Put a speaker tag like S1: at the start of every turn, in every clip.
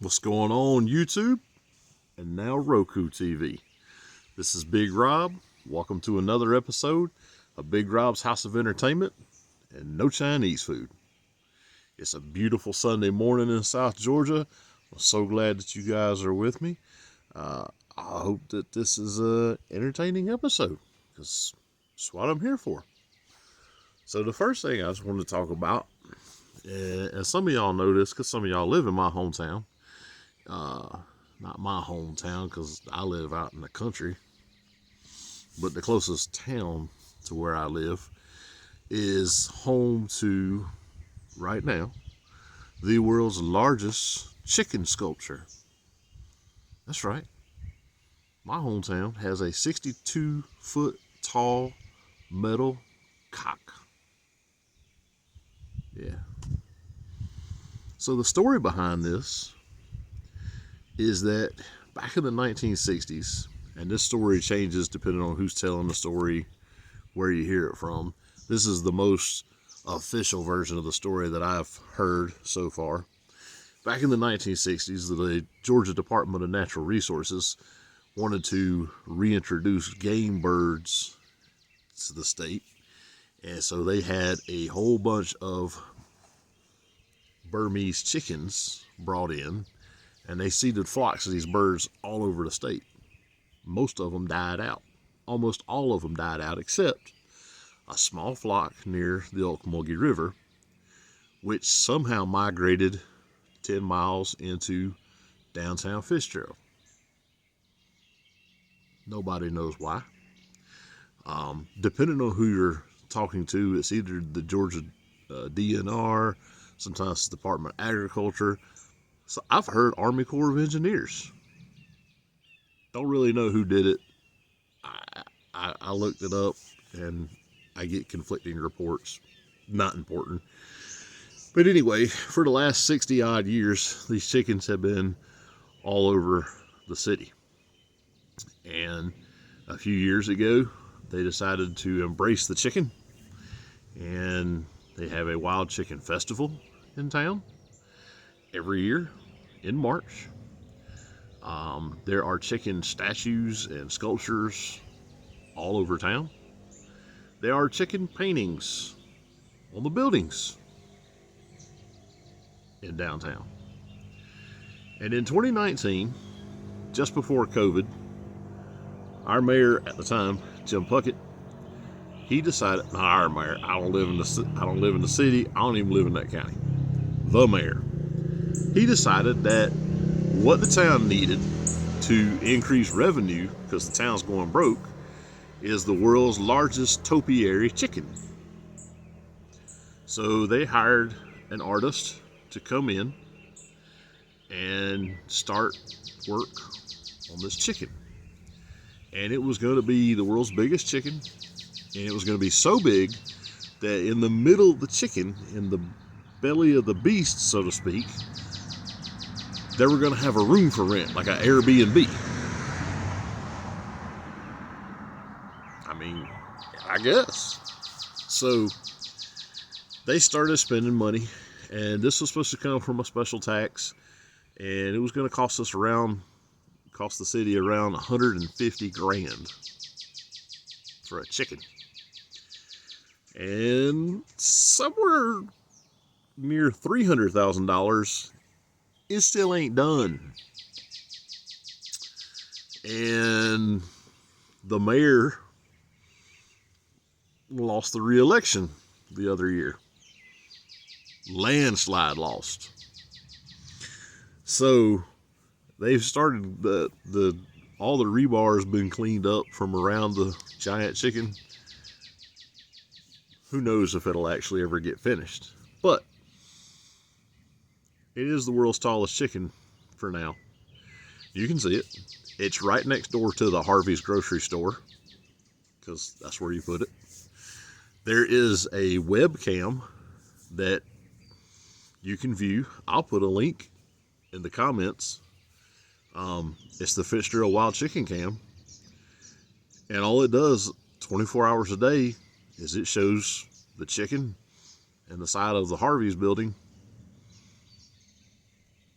S1: What's going on, YouTube? And now Roku TV. This is Big Rob. Welcome to another episode of Big Rob's House of Entertainment and No Chinese Food. It's a beautiful Sunday morning in South Georgia. I'm so glad that you guys are with me. I hope that this is an entertaining episode because that's what I'm here for. So the first thing I just wanted to talk about, and some of y'all know this because some of y'all live in my hometown. Not my hometown because I live out in the country, but the closest town to where I live is home to, right now, the world's largest chicken sculpture. That's right. My hometown has a 62-foot tall metal cock. Yeah. So the story behind this is that back in the 1960s, and this story changes depending on who's telling the story, where you hear it from. This is the most official version of the story that I've heard so far. Back in the 1960s, the Georgia Department of Natural Resources wanted to reintroduce game birds to the state. And so they had a whole bunch of Burmese chickens brought in, and they seeded flocks of these birds all over the state. Most of them died out. Almost all of them died out except a small flock near the Ocmulgee River, which somehow migrated 10 miles into downtown Fitzgerald. Nobody knows why. Depending on who you're talking to, it's either the Georgia DNR, sometimes it's the Department of Agriculture. So I've heard Army Corps of Engineers. Don't really know who did it. I looked it up and I get conflicting reports. Not important. But anyway, for the last 60 odd years, these chickens have been all over the city. And a few years ago, they decided to embrace the chicken. And they have a wild chicken festival in town every year in March. There are chicken statues and sculptures all over town. There are chicken paintings on the buildings in downtown. And in 2019, just before COVID, our mayor at the time, Jim Puckett, he decided, not our mayor, I don't live in the city, I don't even live in that county. The mayor. He decided that what the town needed to increase revenue, because the town's going broke, is the world's largest topiary chicken. So they hired an artist to come in and start work on this chicken. And it was going to be the world's biggest chicken, and it was going to be so big that in the middle of the chicken, in the belly of the beast, so to speak, they were going to have a room for rent, like an Airbnb. I mean, I guess. So they started spending money, and this was supposed to come from a special tax, and it was going to cost the city around 150 grand for a chicken. And somewhere near $300,000, it still ain't done. And the mayor lost the re-election the other year. Landslide lost. So they've started all the rebar has been cleaned up from around the giant chicken. Who knows if it'll actually ever get finished. But it is the world's tallest chicken for now. You can see it. It's right next door to the Harvey's grocery store, because that's where you put it. There is a webcam that you can view. I'll put a link in the comments. It's the Fitzgerald Wild Chicken Cam. And all it does 24 hours a day is it shows the chicken and the side of the Harvey's building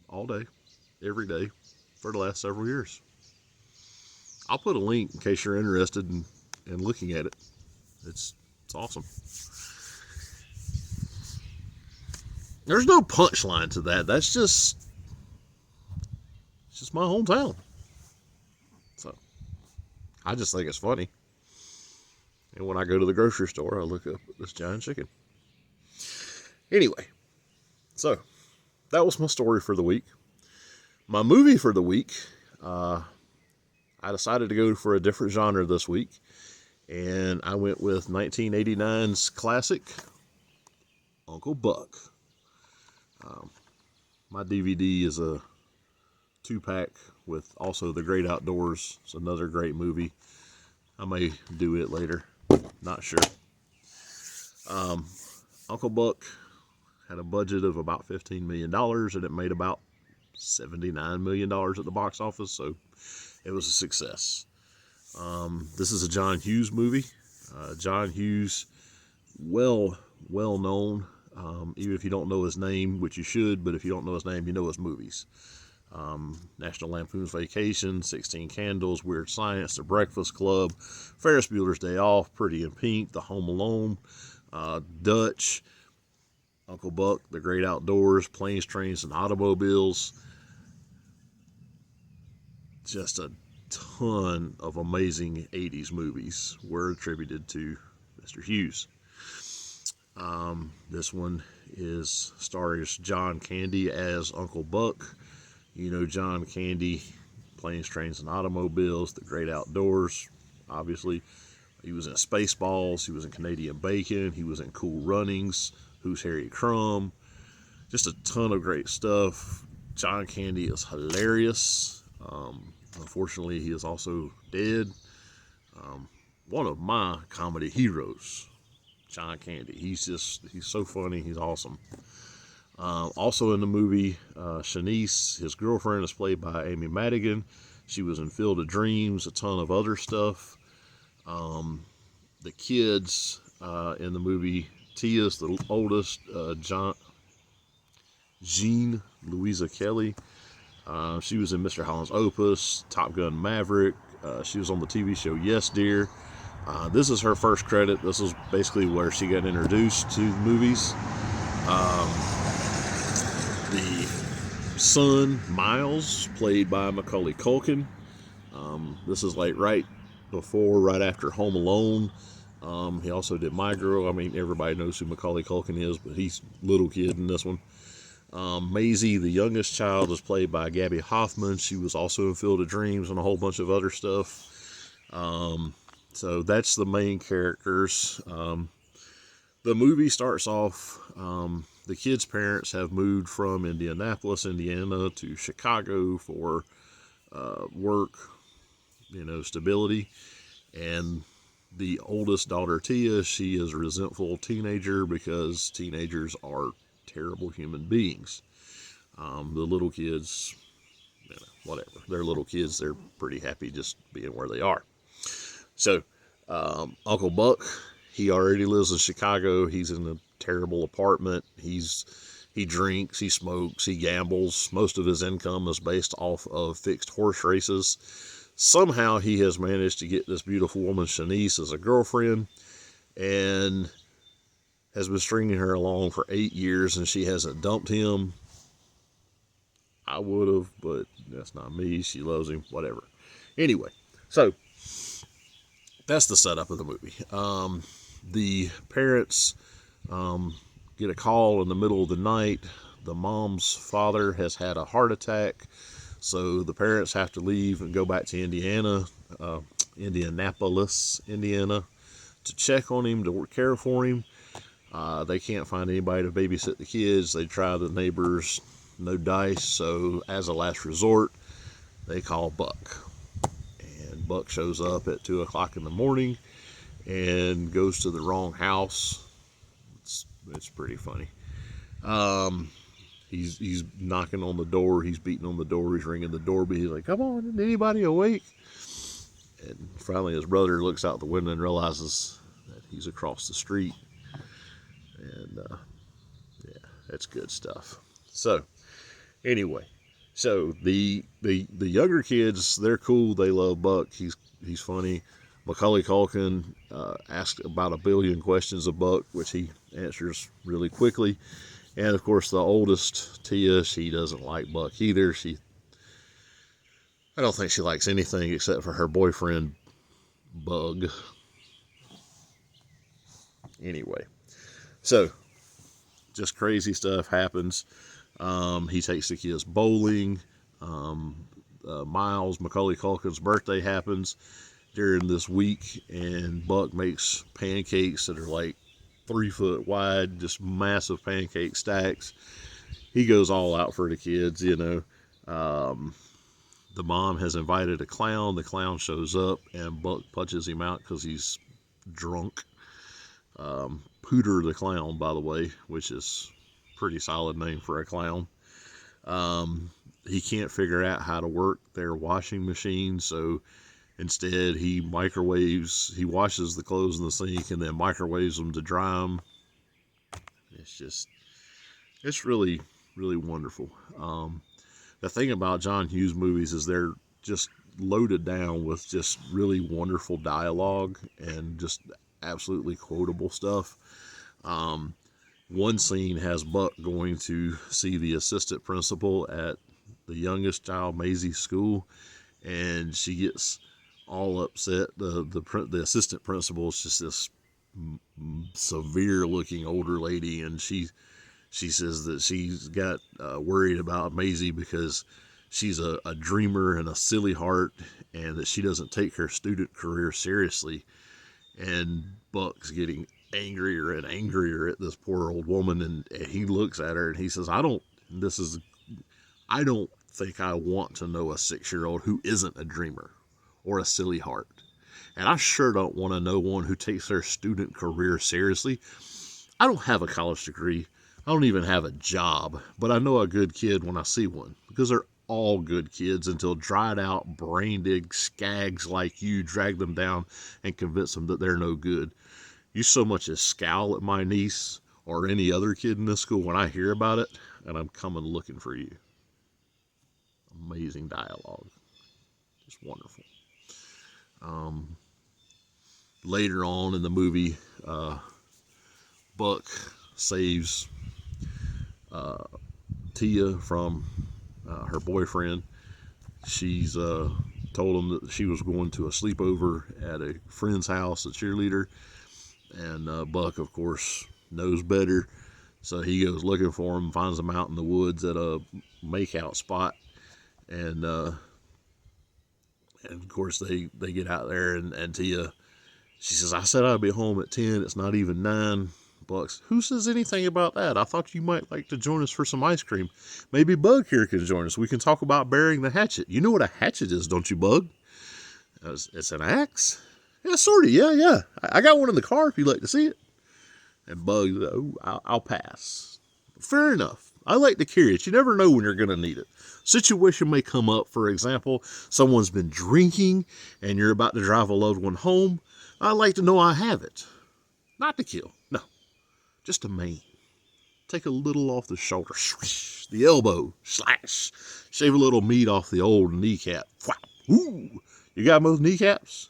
S1: all day. every day for the last several years. I'll put a link in case you're interested in looking at it. It's awesome. There's no punchline to that. That's just my hometown. So I just think it's funny. And when I go to the grocery store, I look up at this giant chicken. Anyway, so that was my story for the week. My movie for the week, I decided to go for a different genre this week. And I went with 1989's classic, Uncle Buck. My DVD is a 2-pack with also The Great Outdoors. It's another great movie. I may do it later. Not sure. Uncle Buck had a budget of about $15 million, and it made about $79 million at the box office, so it was a success. This is a John Hughes movie. John Hughes, well known, even if you don't know his name, which you should, but if you don't know his name, you know his movies. National Lampoon's Vacation, 16 Candles, Weird Science, The Breakfast Club, Ferris Bueller's Day Off, Pretty in Pink, The Home Alone, Dutch, Uncle Buck, The Great Outdoors, Planes, Trains, and Automobiles. Just a ton of amazing 80s movies were attributed to Mr. Hughes. This one stars John Candy as Uncle Buck. You know John Candy, Planes, Trains, and Automobiles, The Great Outdoors, obviously. He was in Spaceballs, he was in Canadian Bacon, he was in Cool Runnings, Who's Harry Crumb. Just a ton of great stuff. John Candy is hilarious. Unfortunately, he is also dead. One of my comedy heroes, John Candy. He's so funny. He's awesome. Also in the movie, Shanice, his girlfriend, is played by Amy Madigan. She was in Field of Dreams, a ton of other stuff. The kids in the movie, Tia's the oldest, Jean Louisa Kelly. She was in Mr. Holland's Opus, Top Gun Maverick. She was on the TV show Yes Dear. This is her first credit. This is basically where she got introduced to movies. The son, Miles, played by Macaulay Culkin. This is like right after Home Alone. He also did My Girl. I mean, everybody knows who Macaulay Culkin is, but he's little kid in this one. Maisie, the youngest child, is played by Gabby Hoffman. She was also in Field of Dreams and a whole bunch of other stuff. So that's the main characters. The movie starts off, the kids' parents have moved from Indianapolis, Indiana to Chicago for work, stability. And the oldest daughter, Tia, she is a resentful teenager because teenagers are terrible human beings. The little kids, whatever. They're little kids. They're pretty happy just being where they are. So, Uncle Buck, he already lives in Chicago. He's in a terrible apartment. He drinks, he smokes, he gambles. Most of his income is based off of fixed horse races. Somehow he has managed to get this beautiful woman, Shanice, as a girlfriend, and has been stringing her along for 8 years, and she hasn't dumped him. I would have, but that's not me. She loves him, whatever. Anyway, so that's the setup of the movie. The parents get a call in the middle of the night. The mom's father has had a heart attack, so the parents have to leave and go back to Indianapolis, Indiana, to check on him, to care for him. They can't find anybody to babysit the kids. They try the neighbors, no dice, so as a last resort, they call Buck. And Buck shows up at 2 o'clock in the morning and goes to the wrong house. It's pretty funny. He's knocking on the door, he's beating on the door, he's ringing the doorbell. He's like, "Come on, is anybody awake?" And finally his brother looks out the window and realizes that he's across the street. And yeah, that's good stuff. So anyway, So the younger kids, they're cool. They love Buck. He's funny. Macaulay Culkin asked about a billion questions of Buck, which he answers really quickly. And of course, the oldest, Tia, she doesn't like Buck either. I don't think she likes anything except for her boyfriend, Bug. Anyway, so just crazy stuff happens. He takes the kids bowling. Miles, Macaulay Culkin's birthday happens during this week, and Buck makes pancakes that are like 3 foot wide, just massive pancake stacks. He goes all out for the kids, you know. The mom has invited a clown. The clown shows up, and Buck punches him out because he's drunk. Pooter the clown, by the way, which is a pretty solid name for a clown. He can't figure out how to work their washing machine, so instead he washes the clothes in the sink and then microwaves them to dry them. It's really, really wonderful. The thing about John Hughes movies is they're just loaded down with just really wonderful dialogue and just absolutely quotable stuff. One scene has Buck going to see the assistant principal at the youngest child, Maisie's school, and she gets all upset. The assistant principal is just this severe looking older lady, and she says that she's got worried about Maisie because she's a dreamer and a silly heart, and that she doesn't take her student career seriously. And Buck's getting angrier and angrier at this poor old woman, and he looks at her and he says, I don't think I want to know a 6-year-old who isn't a dreamer or a silly heart. And I sure don't want to know one who takes their student career seriously. I don't have a college degree. I don't even have a job, but I know a good kid when I see one, because they're all good kids until dried out, brain-dead skags like you drag them down and convince them that they're no good. You so much as scowl at my niece or any other kid in this school when I hear about it, and I'm coming looking for you. Amazing dialogue. Just wonderful. Later on in the movie, Buck saves Tia from her boyfriend. She's told him that she was going to a sleepover at a friend's house, a cheerleader, and Buck, of course, knows better, so he goes looking for him, finds him out in the woods at a makeout spot, and of course they get out there, and Tia, she says, I said I'd be home at 10, it's not even 9. Bucks, who says anything about that? I thought you might like to join us for some ice cream. Maybe Bug here can join us. We can talk about burying the hatchet. You know what a hatchet is, don't you, Bug? It's an axe? Yeah, sort of. Yeah. I got one in the car if you'd like to see it. And Bug, I'll pass. Fair enough. I like to carry it. You never know when you're going to need it. Situation may come up. For example, someone's been drinking and you're about to drive a loved one home. I like to know I have it. Not to kill. No. Just to maim. Take a little off the shoulder. Swish. The elbow. Slash. Shave a little meat off the old kneecap. Whap. Ooh. You got most kneecaps?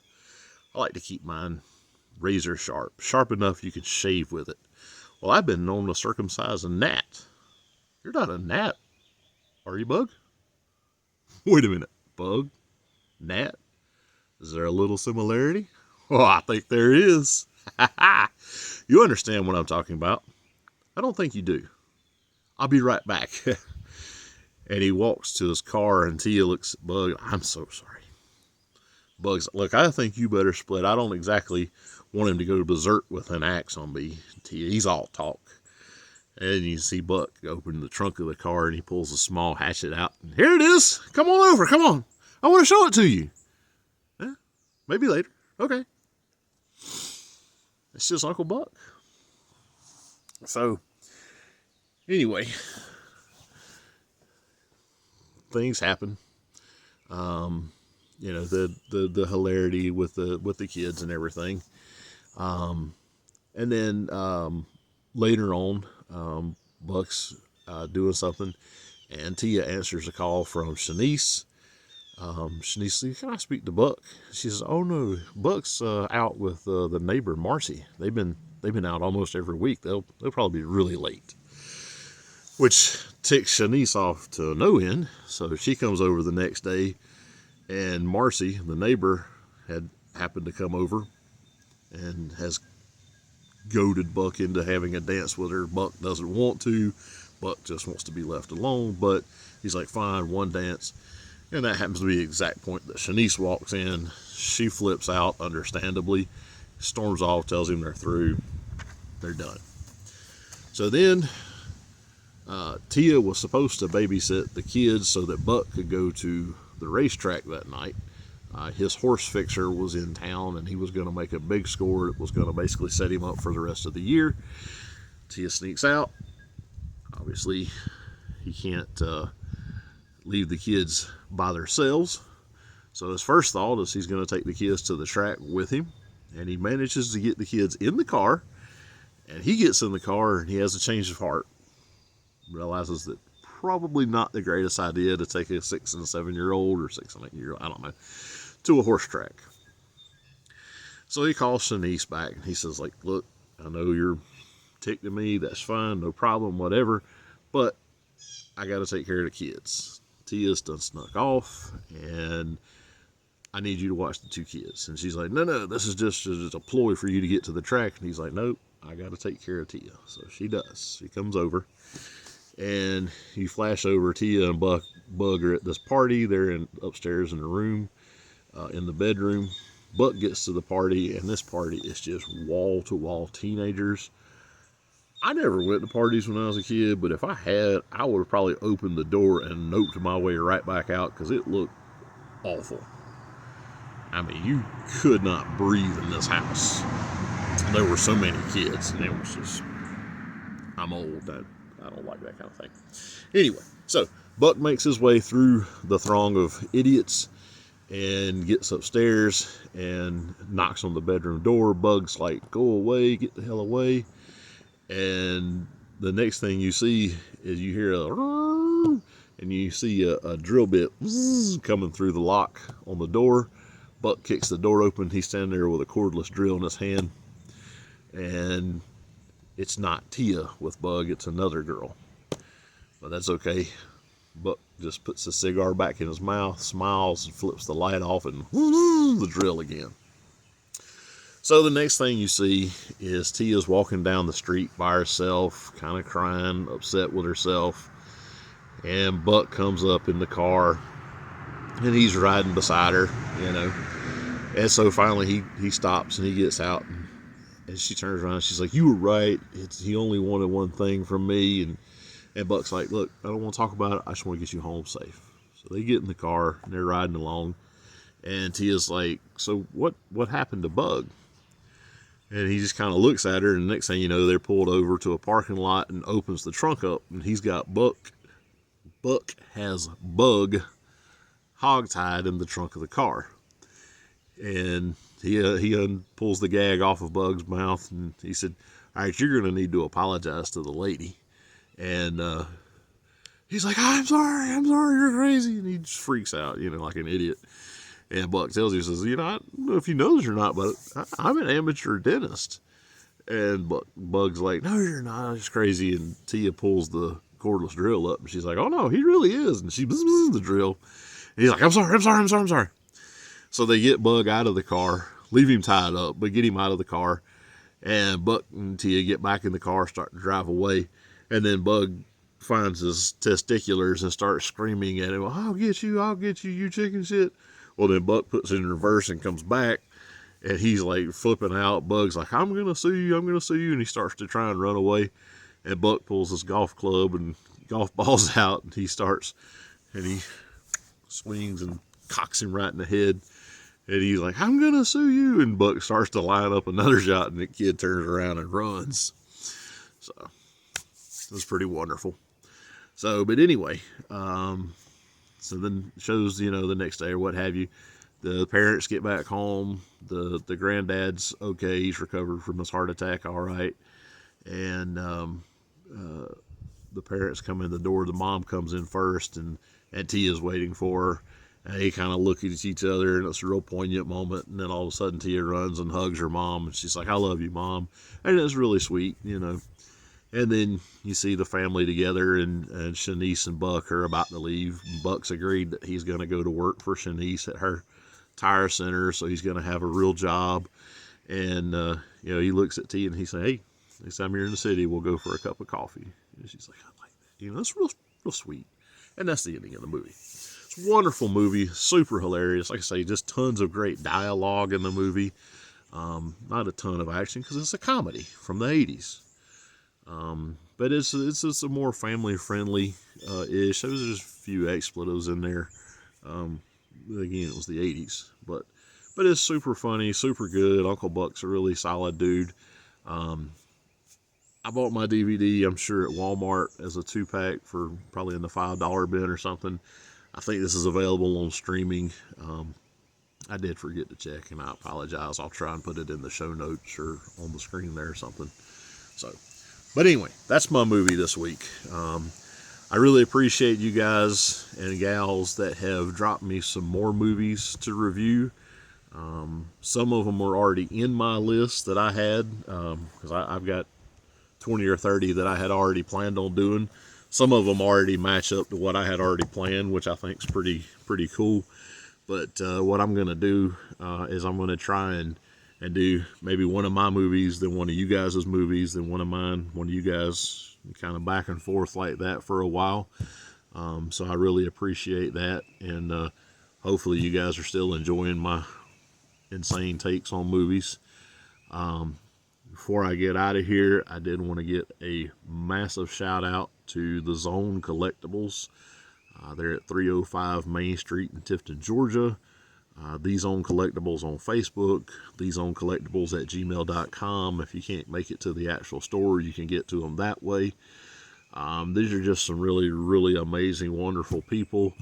S1: I like to keep mine razor sharp. Sharp enough you can shave with it. Well, I've been known to circumcise a gnat. You're not a gnat, are you, Bug? Wait a minute. Bug? Gnat? Is there a little similarity? Oh, I think there is. You understand what I'm talking about. I don't think you do. I'll be right back. And he walks to his car, and Tia looks at Bug. I'm so sorry. Bug's, look, I think you better split. I don't exactly want him to go berserk with an axe on me. Tia, he's all talk. And you see Buck open the trunk of the car, and he pulls a small hatchet out. And here it is. Come on over. Come on. I want to show it to you. Maybe later. Okay. It's just Uncle Buck. So, anyway, things happen. You know, the hilarity with the kids and everything. And then later on, Buck's doing something, And Tia answers a call from Shanice. Shanice says, "Can I speak to Buck?" She says, "Oh no, Buck's out with the neighbor Marcy. They've been out almost every week. They'll probably be really late." Which ticks Shanice off to no end. So she comes over the next day, and Marcy, the neighbor, had happened to come over and has goaded Buck into having a dance with her. Buck doesn't want to. Buck just wants to be left alone, but he's like, "Fine, one dance." And that happens to be the exact point that Shanice walks in. She flips out, understandably, storms off, tells him they're through, they're done. So then Tia was supposed to babysit the kids so that Buck could go to the racetrack that night. His horse fixer was in town, and he was going to make a big score that was going to basically set him up for the rest of the year. Tia sneaks out. Obviously, he can't leave the kids by themselves. So his first thought is he's going to take the kids to the track with him, and he manages to get the kids in the car, and he gets in the car and he has a change of heart. Realizes that probably not the greatest idea to take a 6 and 7-year-old or 6 and 8-year-old, I don't know, to a horse track. So he calls Shanice back and he says, like, "Look, I know you're ticked at me. That's fine, no problem, whatever, but I got to take care of the kids. Tia's done snuck off, and I need you to watch the 2 kids." And she's like, no, this is just a ploy for you to get to the track. And he's like, "Nope, I got to take care of Tia." So she does. She comes over, and you flash over. Tia and Bug are at this party. They're upstairs in the room, in the bedroom. Buck gets to the party, and this party is just wall-to-wall teenagers. I never went to parties when I was a kid, but if I had, I would have probably opened the door and noped my way right back out because it looked awful. I mean, you could not breathe in this house. There were so many kids, and it was just, I'm old. I don't like that kind of thing. Anyway, so Buck makes his way through the throng of idiots and gets upstairs and knocks on the bedroom door. Bug's like, "Go away, get the hell away." And the next thing you see is you hear and you see a drill bit coming through the lock on the door. Buck kicks the door open. He's standing there with a cordless drill in his hand. And it's not Tia with Bug, it's another girl. But that's okay. Buck just puts the cigar back in his mouth, smiles, and flips the light off, and the drill again. So the next thing you see is Tia's walking down the street by herself, kind of crying, upset with herself. And Buck comes up in the car, and he's riding beside her, you know. And so finally he stops and he gets out, and she turns around and she's like, "You were right. He only wanted one thing from me." And Buck's like, "Look, I don't want to talk about it. I just want to get you home safe." So they get in the car and they're riding along. And Tia's like, "So what happened to Bug?" And he just kind of looks at her, and the next thing you know, they're pulled over to a parking lot and opens the trunk up, and he's got Buck has Bug hogtied in the trunk of the car. And he pulls the gag off of Bug's mouth, and he said, "All right, you're going to need to apologize to the lady." And he's like, I'm sorry, you're crazy. And he just freaks out, you know, like an idiot. And Buck tells you, says, "You know, I don't know if you know this or not, but I'm an amateur dentist." And Bug's like, "No, you're not. It's crazy." And Tia pulls the cordless drill up, and she's like, "Oh no, he really is." And she bzzz the drill. And he's like, I'm sorry. So they get Bug out of the car, leave him tied up, but get him out of the car. And Buck and Tia get back in the car, start to drive away. And then Bug finds his testiculars and starts screaming at him, I'll get you, you chicken shit." Well, then Buck puts it in reverse and comes back, and he's like flipping out. Bug's like, I'm going to sue you. And he starts to try and run away. And Buck pulls his golf club and golf balls out, and he swings and cocks him right in the head. And he's like, I'm going to sue you. And Buck starts to line up another shot, and the kid turns around and runs. So it was pretty wonderful. So, but anyway, so then shows, you know, the next day or what have you, the parents get back home. The granddad's okay. He's recovered from his heart attack all right. And the parents come in the door. The mom comes in first, and Tia's waiting for her. And they kind of look at each other, and it's a real poignant moment. And then all of a sudden, Tia runs and hugs her mom, and she's like, "I love you, Mom." And it's really sweet, you know. And then you see the family together, and Shanice and Buck are about to leave. Buck's agreed that he's going to go to work for Shanice at her tire center, so he's going to have a real job. And, you know, he looks at Tia and he says, "Hey, next time you're in the city, we'll go for a cup of coffee." And she's like, "I like that." You know, it's real sweet. And that's the ending of the movie. It's a wonderful movie, super hilarious. Like I say, just tons of great dialogue in the movie. Not a ton of action because it's a comedy from the 80s. But it's just a more family friendly ish. There's just a few expletives in there. Again, it was the 80s, but it's super funny, super good. Uncle Buck's a really solid dude. I bought my DVD, I'm sure, at Walmart as a 2-pack for probably in the $5 bin or something. I think this is available on streaming. I did forget to check, and I apologize. I'll try and put it in the show notes or on the screen there or something. So, but anyway, that's my movie this week. I really appreciate you guys and gals that have dropped me some more movies to review. Some of them were already in my list that I had, because I've got 20 or 30 that I had already planned on doing. Some of them already match up to what I had already planned, which I think is pretty cool. But what I'm going to do is I'm going to try and do maybe one of my movies, then one of you guys' movies, then one of mine, one of you guys, kind of back and forth like that for a while. So I really appreciate that. And hopefully you guys are still enjoying my insane takes on movies. Before I get out of here, I did want to get a massive shout out to the Zone Collectables. They're at 305 Main Street in Tifton, Georgia. These Zone Collectables on Facebook, These Zone Collectables at gmail.com. If you can't make it to the actual store, you can get to them that way. These are just some really, really amazing, wonderful people.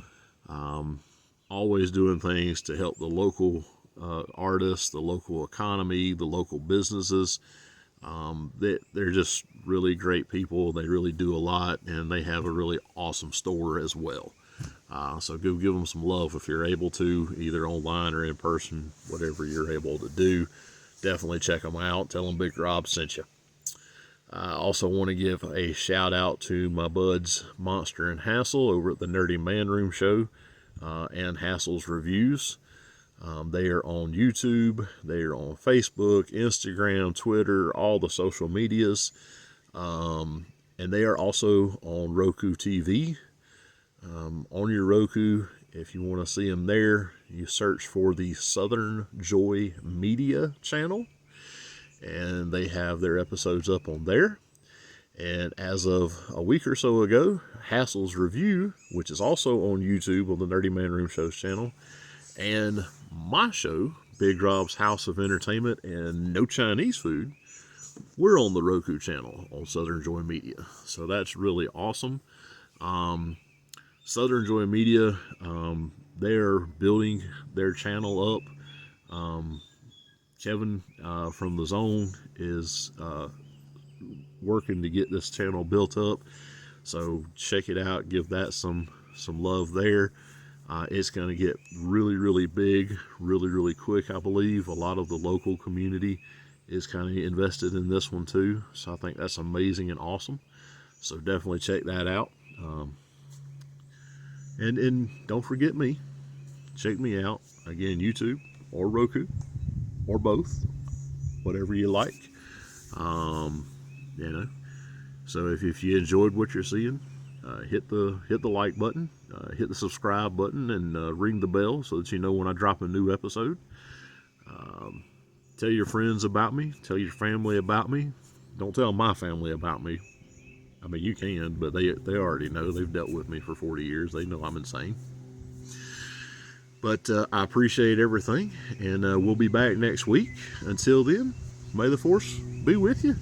S1: Always doing things to help the local artists, the local economy, the local businesses. They're just really great people. They really do a lot, and they have a really awesome store as well. So go give them some love if you're able to, either online or in person, whatever you're able to do. Definitely check them out. Tell them Big Rob sent you. I also want to give a shout out to my buds Monster and Hassel over at the Nerdy Man Room Show and Hassel's Reviews. They are on YouTube, they are on Facebook, Instagram, Twitter, all the social medias. And they are also on Roku TV. On your Roku, if you want to see them there, you search for the Southern Joy Media channel, and they have their episodes up on there. And as of a week or so ago, Hassel's Review, which is also on YouTube on the Nerdy Man Room Show's channel, and my show, Big Rob's House of Entertainment and No Chinese Food, we're on the Roku channel on Southern Joy Media. So that's really awesome. Southern Joy Media, they're building their channel up. Kevin from the Zone is working to get this channel built up. So check it out. Give that some love there. It's going to get really, really big, really, really quick, I believe. A lot of the local community is kind of invested in this one too. So I think that's amazing and awesome. So definitely check that out. And don't forget me. Check me out. Again, YouTube or Roku or both. Whatever you like. You know. So if you enjoyed what you're seeing, hit the like button, hit the subscribe button, and ring the bell so that you know when I drop a new episode. Tell your friends about me. Tell your family about me. Don't tell my family about me. I mean, you can, but they already know. They've dealt with me for 40 years. They know I'm insane. But I appreciate everything, and we'll be back next week. Until then, may the force be with you.